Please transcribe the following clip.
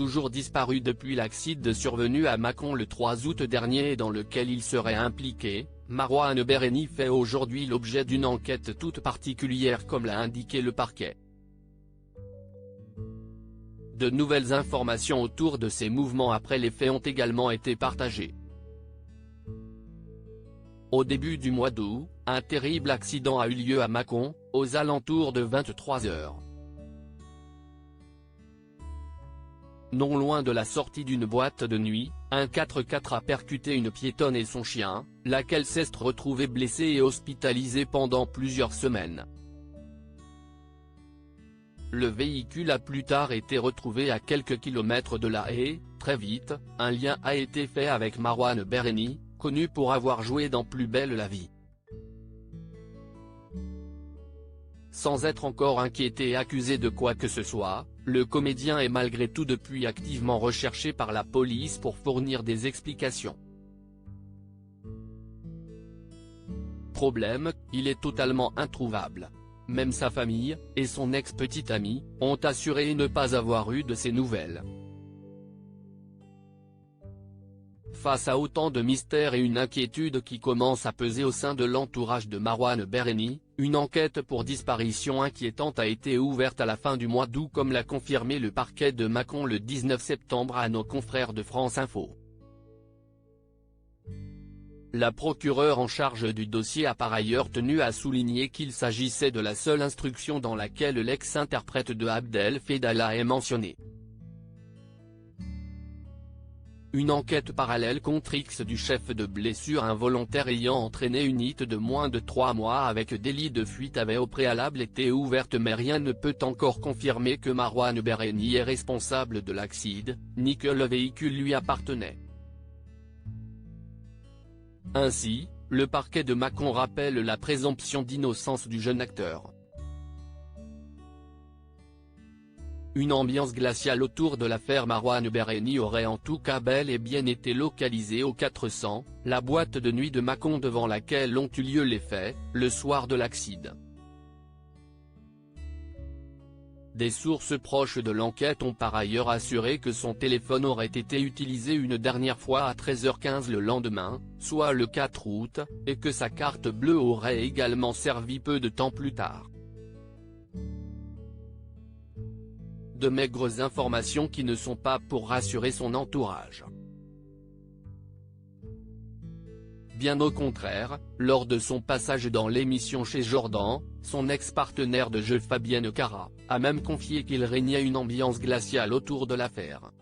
toujours disparu depuis l'accident survenu à Mâcon le 3 août dernier et dans lequel il serait impliqué. Marouane Berreni fait aujourd'hui l'objet d'une enquête toute particulière comme l'a indiqué le parquet. De nouvelles informations autour de ses mouvements après les faits ont également été partagées. Au début du mois d'août, un terrible accident a eu lieu à Mâcon, aux alentours de 23 h. Non loin de la sortie d'une boîte de nuit, un 4x4 a percuté une piétonne et son chien, laquelle s'est retrouvée blessée et hospitalisée pendant plusieurs semaines. Le véhicule a plus tard été retrouvé à quelques kilomètres de là et, très vite, un lien a été fait avec Marouane Berreni, connu pour avoir joué dans Plus belle la vie. Sans être encore inquiété et accusé de quoi que ce soit, le comédien est malgré tout depuis activement recherché par la police pour fournir des explications. Problème, il est totalement introuvable. Même sa famille, et son ex-petite amie, ont assuré ne pas avoir eu de ses nouvelles. Face à autant de mystères et une inquiétude qui commence à peser au sein de l'entourage de Marouane Berreni, une enquête pour disparition inquiétante a été ouverte à la fin du mois d'août comme l'a confirmé le parquet de Mâcon le 19 septembre à nos confrères de France Info. La procureure en charge du dossier a par ailleurs tenu à souligner qu'il s'agissait de la seule instruction dans laquelle l'ex-interprète de Abdel Fedallah est mentionné. Une enquête parallèle contre X du chef de blessure involontaire ayant entraîné une hit de moins de 3 mois avec délit de fuite avait au préalable été ouverte mais rien ne peut encore confirmer que Marouane Berreni est responsable de l'accident, ni que le véhicule lui appartenait. Ainsi, le parquet de Mâcon rappelle la présomption d'innocence du jeune acteur. Une ambiance glaciale autour de l'affaire Marouane Berreni aurait en tout cas bel et bien été localisée au 400, la boîte de nuit de Mâcon devant laquelle ont eu lieu les faits, le soir de l'accident. Des sources proches de l'enquête ont par ailleurs assuré que son téléphone aurait été utilisé une dernière fois à 13h15 le lendemain, soit le 4 août, et que sa carte bleue aurait également servi peu de temps plus tard. De maigres informations qui ne sont pas pour rassurer son entourage. Bien au contraire, lors de son passage dans l'émission chez Jordan, son ex-partenaire de jeu Fabienne Cara, a même confié qu'il régnait une ambiance glaciale autour de l'affaire.